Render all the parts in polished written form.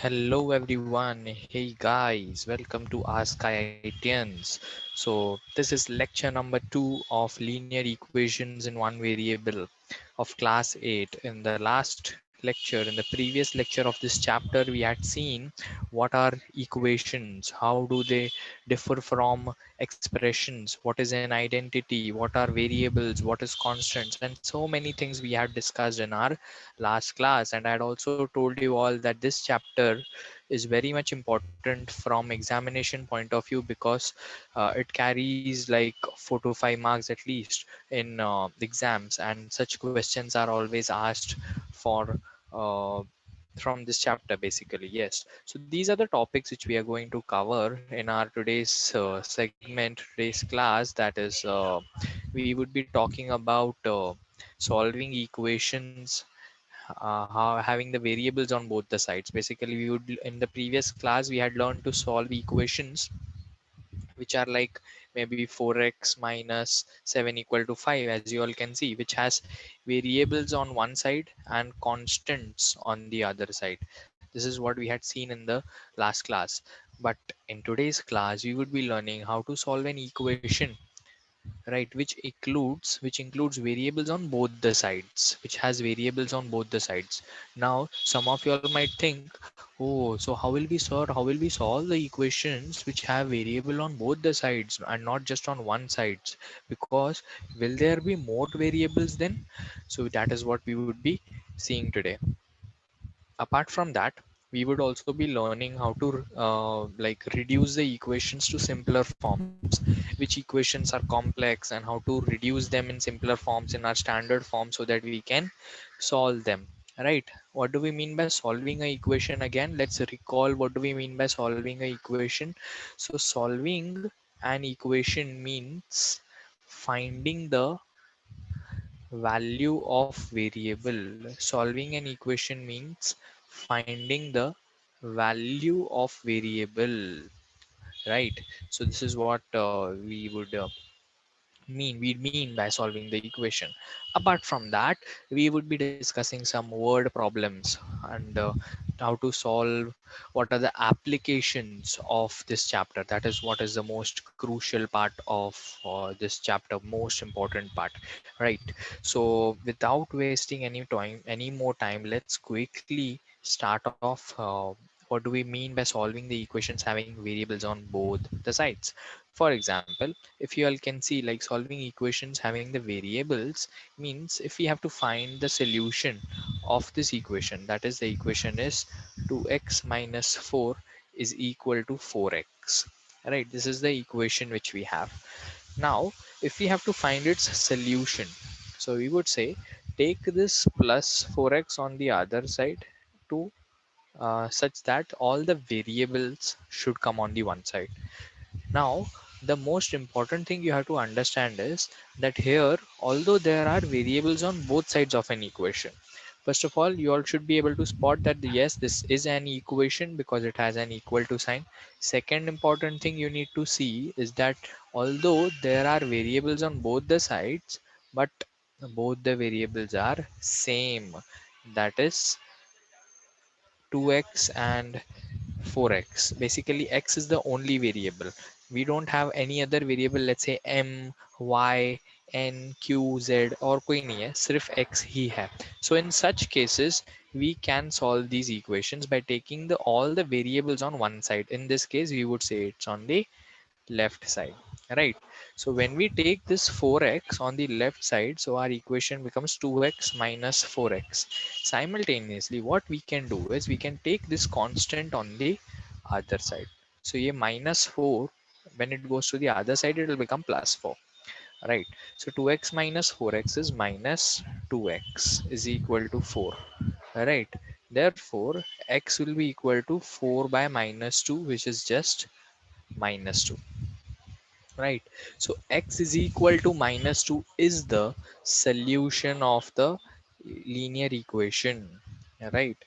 Hello everyone. Hey guys, welcome to Ask IITians. So this is lecture number 2 of linear equations in one variable of class 8. In the last lecture, in the previous lecture of this chapter, we had seen what are equations, how do they differ from expressions, what is an identity, what are variables, what is constants, and so many things we had discussed in our last class. And I had also told you all that this chapter is very much important from examination point of view because it carries like 4 to 5 marks at least in exams, and such questions are always asked for from this chapter basically. Yes, so these are the topics which we are going to cover in our today's segment, today's class, that is we would be talking about solving equations, how having the variables on both the sides. Basically, we would, in the previous class we had learned to solve equations which are like maybe 4x minus 7 equal to 5, as you all can see, which has variables on one side and constants on the other side. This is what we had seen in the last class. But in today's class we would be learning how to solve an equation, right, which includes variables on both the sides, which has variables on both the sides. Now some of you all might think, oh, so how will we solve the equations which have variable on both the sides and not just on one side? Because will there be more variables then? So that is what we would be seeing today. Apart from that, we would also be learning how to like reduce the equations to simpler forms, which equations are complex, and how to reduce them in simpler forms, in our standard form, so that we can solve them, right? What do we mean by solving a equation? Again, let's recall what do we mean by solving a equation. So solving an equation means finding the value of variable. Solving an equation means finding the value of variable, right? So this is what we mean by solving the equation. Apart from that, we would be discussing some word problems, and how to solve, what are the applications of this chapter. That is what is the most crucial part of this chapter, most important part, right? So without wasting any more time, let's quickly start off. What do we mean by solving the equations having variables on both the sides? For example, if you all can see, like, solving equations having the variables means if we have to find the solution of this equation, that is the equation is 2x minus 4 is equal to 4x, right? This is the equation which we have. Now if we have to find its solution, so we would say take this plus 4x on the other side to such that all the variables should come on the one side. Now, the most important thing you have to understand is that here, although there are variables on both sides of an equation, first of all, you all should be able to spot that yes, this is an equation because it has an equal to sign. Second important thing you need to see is that although there are variables on both the sides, but both the variables are same. That is 2x and 4x. Basically x is the only variable. We don't have any other variable, let's say m, y, n, q, z और कोई नहीं है, सिर्फ x ही है. So in such cases we can solve these equations by taking all the variables on one side. In this case we would say it's on the left side, right? So when we take this 4x on the left side, so our equation becomes 2x minus 4x. Simultaneously what we can do is we can take this constant on the other side. So ये minus 4, when it goes to the other side it will become plus 4, right? So 2x minus 4x is minus 2x is equal to 4, right? Therefore x will be equal to 4 by minus 2, which is just minus 2, right? So x is equal to minus 2 is the solution of the linear equation, right?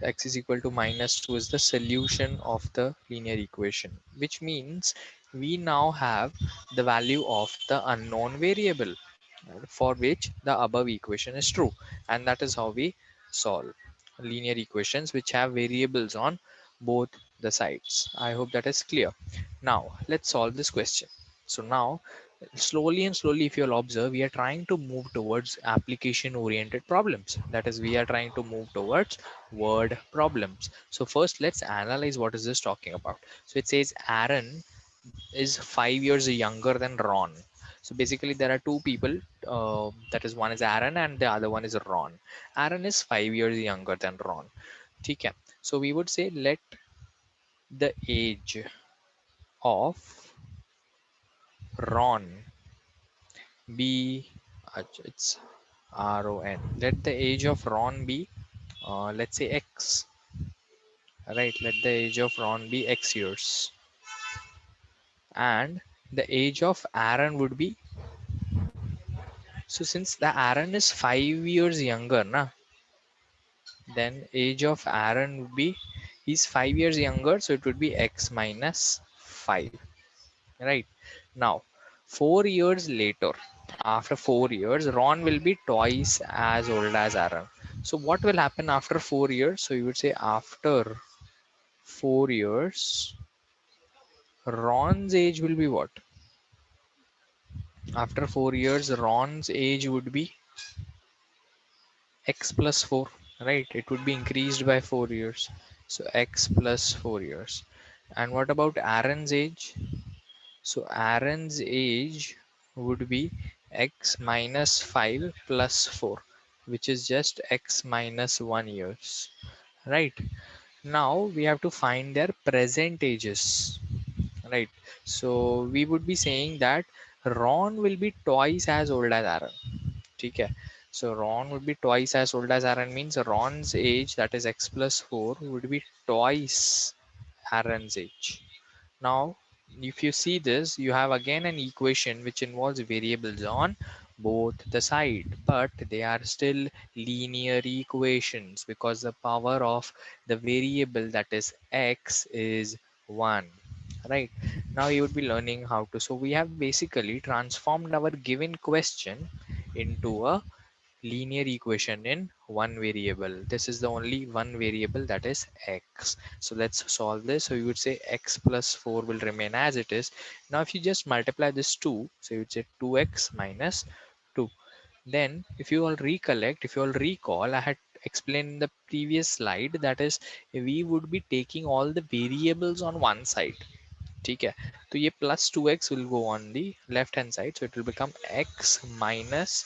X is equal to minus 2 is the solution of the linear equation, which means we now have the value of the unknown variable for which the above equation is true. And that is how we solve linear equations which have variables on both the sides. I hope that is clear. Now let's solve this question. So now slowly and slowly, if you'll observe, we are trying to move towards application oriented problems. That is, we are trying to move towards word problems. So first let's analyze what is this talking about. So it says Aaron is 5 years younger than Ron. So basically there are two people, that is, one is Aaron and the other one is Ron. Aaron is 5 years younger than Ron. Okay. So we would say let the age of Ron be, it's Ron. Let the age of Ron be, let's say X, right? Let the age of Ron be X years. And the age of Aaron would be, so since the Aaron is 5 years younger, na, then age of Aaron would be, he's 5 years younger, so it would be X minus 5, right? Now, 4 years later, after 4 years, Ron will be twice as old as Aaron. So what will happen after 4 years? So you would say after 4 years, Ron's age will be what? After 4 years, Ron's age would be X plus 4, right? It would be increased by 4 years. So X plus 4 years. And what about Aaron's age? So Aaron's age would be X minus 5 plus 4, which is just X minus 1 years, right? Now we have to find their present ages, right? So we would be saying that Ron will be twice as old as Aaron. Okay. So Ron would be twice as old as Aaron, means Ron's age, that is X plus 4, would be twice Aaron's age. Now, if you see this, you have again an equation which involves variables on both the side, but they are still linear equations because the power of the variable, that is X, is 1. Right. Now you would be learning how to. So we have basically transformed our given question into a linear equation in one variable. This is the only one variable, that is X. So let's solve this. So you would say X plus 4 will remain as it is. Now if you just multiply this 2, so you would say 2X minus 2. Then if you all recollect, if you all recall, I had explained in the previous slide, that is, we would be taking all the variables on one side. ठीक है, तो ये plus 2x will go on the left hand side, so it will become x minus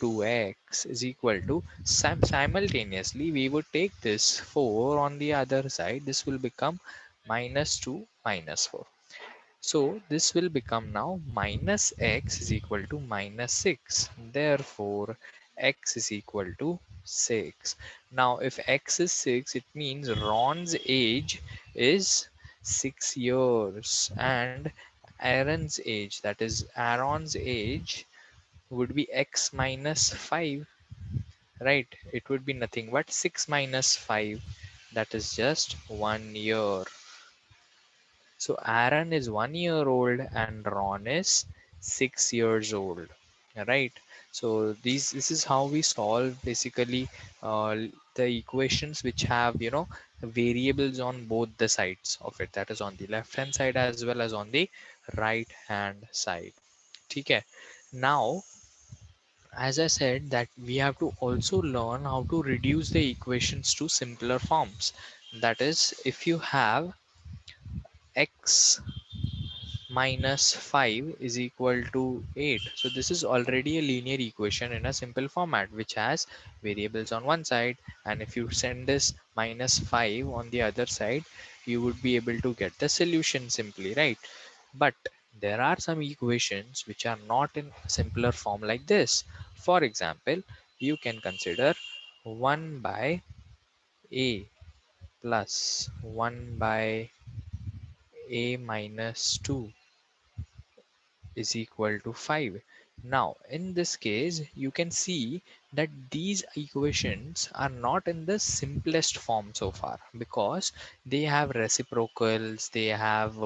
2x is equal to, simultaneously we would take this 4 on the other side, this will become minus 2 minus 4. So this will become now minus x is equal to minus 6. Therefore, x is equal to 6. Now, if x is 6, it means Ron's age is 6 years and Aaron's age, that is Aaron's age, would be x minus 5, right? It would be nothing but 6 minus 5, that is just 1 year. So Aaron is 1 year old and Ron is 6 years old, right? So this is how we solve basically the equations which have, variables on both the sides of it. That is on the left hand side as well as on the right hand side. Okay. Now, as I said, that we have to also learn how to reduce the equations to simpler forms. That is, if you have x minus 5 is equal to 8. So this is already a linear equation in a simple format which has variables on one side, and if you send this minus 5 on the other side, you would be able to get the solution simply, right? But there are some equations which are not in simpler form like this. For example, you can consider 1 by a plus 1 by a minus 2 is equal to 5. Now, in this case, you can see that these equations are not in the simplest form so far, because they have reciprocals, they have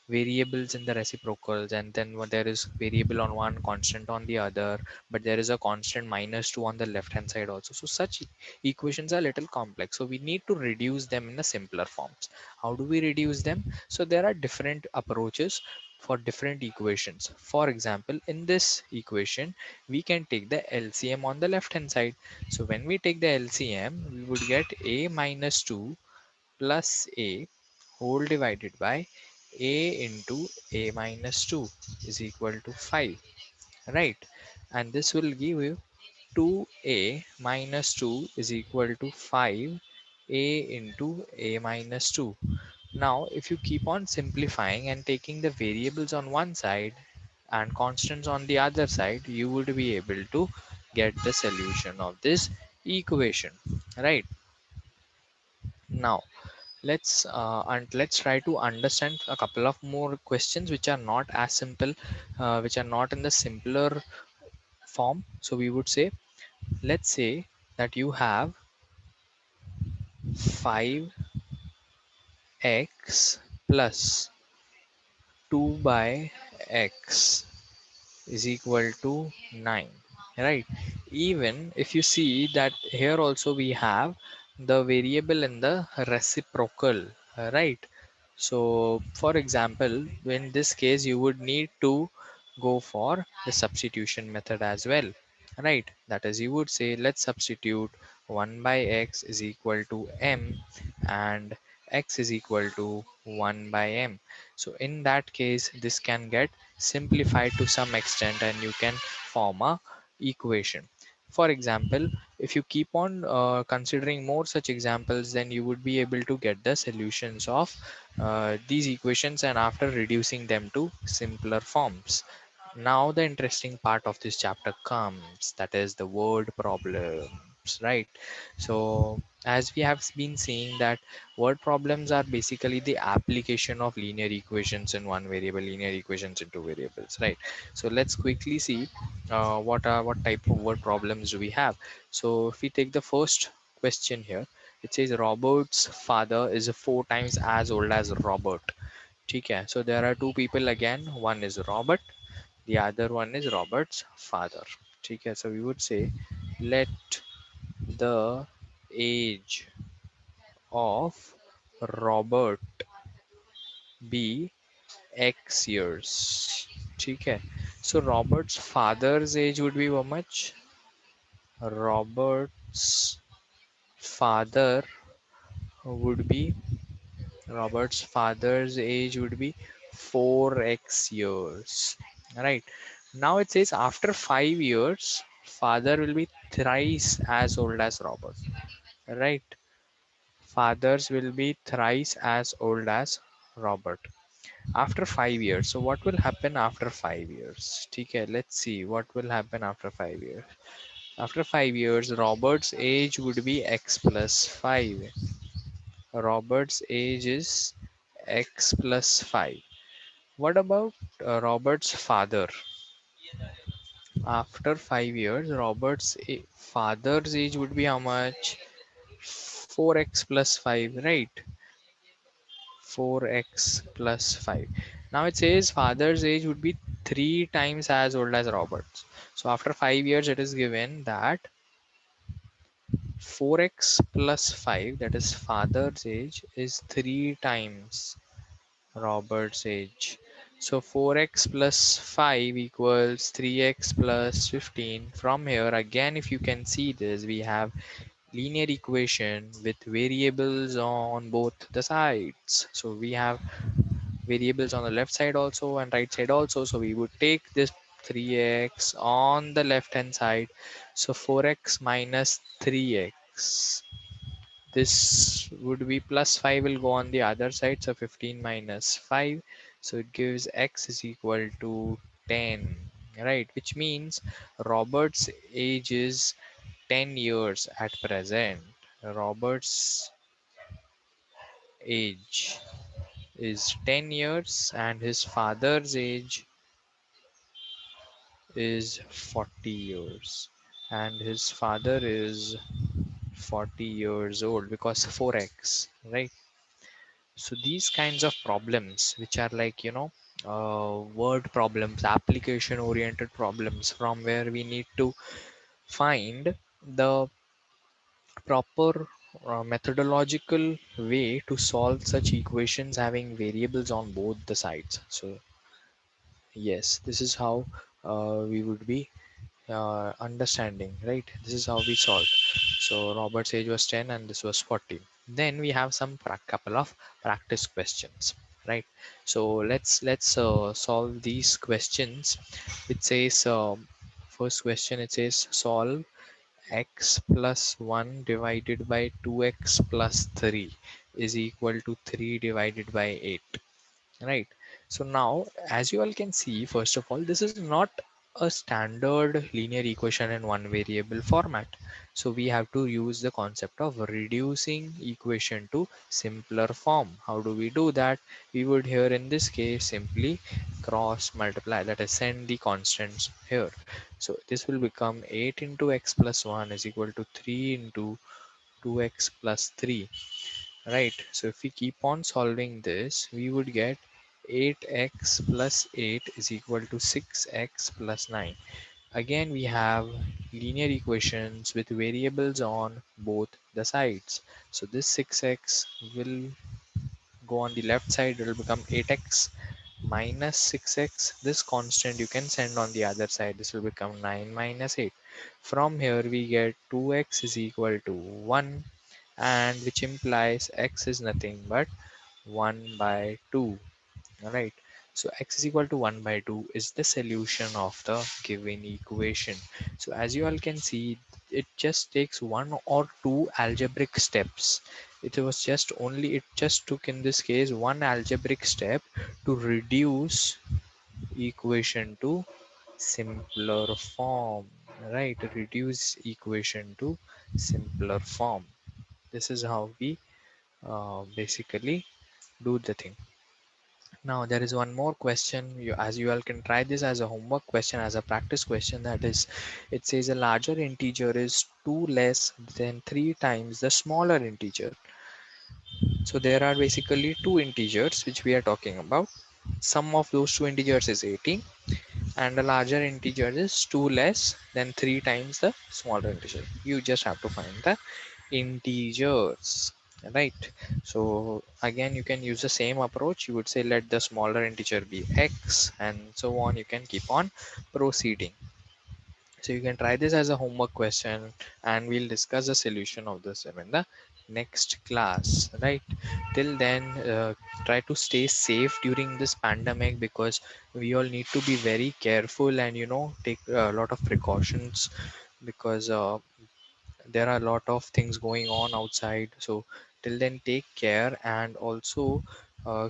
variables in the reciprocals, and then there is variable on one, constant on the other, but there is a constant -2 on the left hand side also. So such equations are little complex. So we need to reduce them in the simpler forms. How do we reduce them? So there are different approaches for different equations. For example, in this equation, we can take the LCM on the left hand side. So when we take the LCM, we would get a minus 2 plus a whole divided by a into a minus 2 is equal to 5, right? And this will give you 2a minus 2 is equal to 5a into a minus 2. Now, if you keep on simplifying and taking the variables on one side and constants on the other side, you would be able to get the solution of this equation, right? Now, let's try to understand a couple of more questions which are not as simple, which are not in the simpler form. So we would say, let's say that you have 5x plus 2 by x is equal to 9, right? Even if you see that here also we have the variable in the reciprocal, right? So for example, in this case you would need to go for the substitution method as well, right? That is, you would say, let's substitute 1 by x is equal to m and x is equal to 1 by m. So in that case, this can get simplified to some extent and you can form a equation. For example, if you keep on considering more such examples, then you would be able to get the solutions of these equations and after reducing them to simpler forms. Now the interesting part of this chapter comes, that is the word problems, right? So as we have been seeing that word problems are basically the application of linear equations in one variable, linear equations in two variables, right? So let's quickly see what type of word problems do we have. So if we take the first question here, it says Robert's father is 4 times as old as Robert. Okay, so there are two people again. One is Robert, the other one is Robert's father. Okay, so we would say let the age of Robert be X years. Okay, so Robert's father's age would be how much? Robert's father would be Robert's father's age would be 4x years. Right. Now it says after 5 years, father will be thrice as old as Robert. Right. Fathers will be thrice as old as Robert. After 5 years. So what will happen after 5 years? Okay, let's see what will happen after 5 years. After 5 years, Robert's age would be x plus 5. Robert's age is x plus 5. What about Robert's father? After 5 years, Robert's father's age would be how much? 4x plus 5, right? 4x plus 5. Now it says father's age would be 3 times as old as Robert's. So after 5 years, it is given that 4x plus 5, that is father's age, is 3 times Robert's age. So 4x plus 5 equals 3x plus 15. From here, again, if you can see this, we have linear equation with variables on both the sides. So we have variables on the left side also and right side also. So we would take this 3x on the left hand side. So 4x minus 3x, this would be plus 5 will go on the other side, so 15 minus 5, so it gives x is equal to 10, right? Which means Robert's age is 10 years at present. Robert's age is 10 years and his father's age is 40 years and his father is 40 years old because 4x, right? So these kinds of problems which are like, word problems, application oriented problems, from where we need to find the proper methodological way to solve such equations having variables on both the sides. So yes, this is how we would be understanding, right? This is how we solved. So Robert's age was 10 and this was 14. Then we have some couple of practice questions, right? So let's solve these questions. It says first question, it says solve x plus 1 divided by 2x plus 3 is equal to 3 divided by 8, right? So now, as you all can see, first of all, this is not a standard linear equation in one variable format. So we have to use the concept of reducing equation to simpler form. How do we do that? We would here in this case simply cross multiply, that is send the constants here. So this will become 8 into x plus 1 is equal to 3 into 2x plus 3. Right, so if we keep on solving this, we would get 8x plus 8 is equal to 6x plus 9. Again, we have linear equations with variables on both the sides. So this 6x will go on the left side, it will become 8x minus 6x. This constant you can send on the other side. This will become 9 minus 8. From here we get 2x is equal to 1, and which implies x is nothing but 1 by 2. Alright, so x is equal to 1 by 2 is the solution of the given equation. So as you all can see, it just takes one or two algebraic steps. It just took in this case one algebraic step to reduce equation to simpler form, right? Reduce equation to simpler form. This is how we basically do the thing. Now there is one more question. As you all can try this as a homework question, as a practice question. That is, it says a larger integer is 2 less than 3 times the smaller integer. So there are basically two integers which we are talking about. Sum of those two integers is 18, and a larger integer is 2 less than 3 times the smaller integer. You just have to find the integers, right? So again, you can use the same approach. You would say let the smaller integer be x, and so on. You can keep on proceeding. So you can try this as a homework question, and we'll discuss the solution of this in the next class, right? Till then, try to stay safe during this pandemic, because we all need to be very careful and take a lot of precautions, because there are a lot of things going on outside. So till then, take care, and also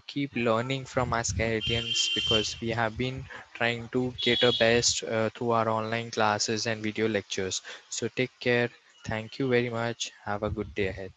keep learning from us Canadians, because we have been trying to get our best through our online classes and video lectures. So take care. Thank you very much. Have a good day ahead.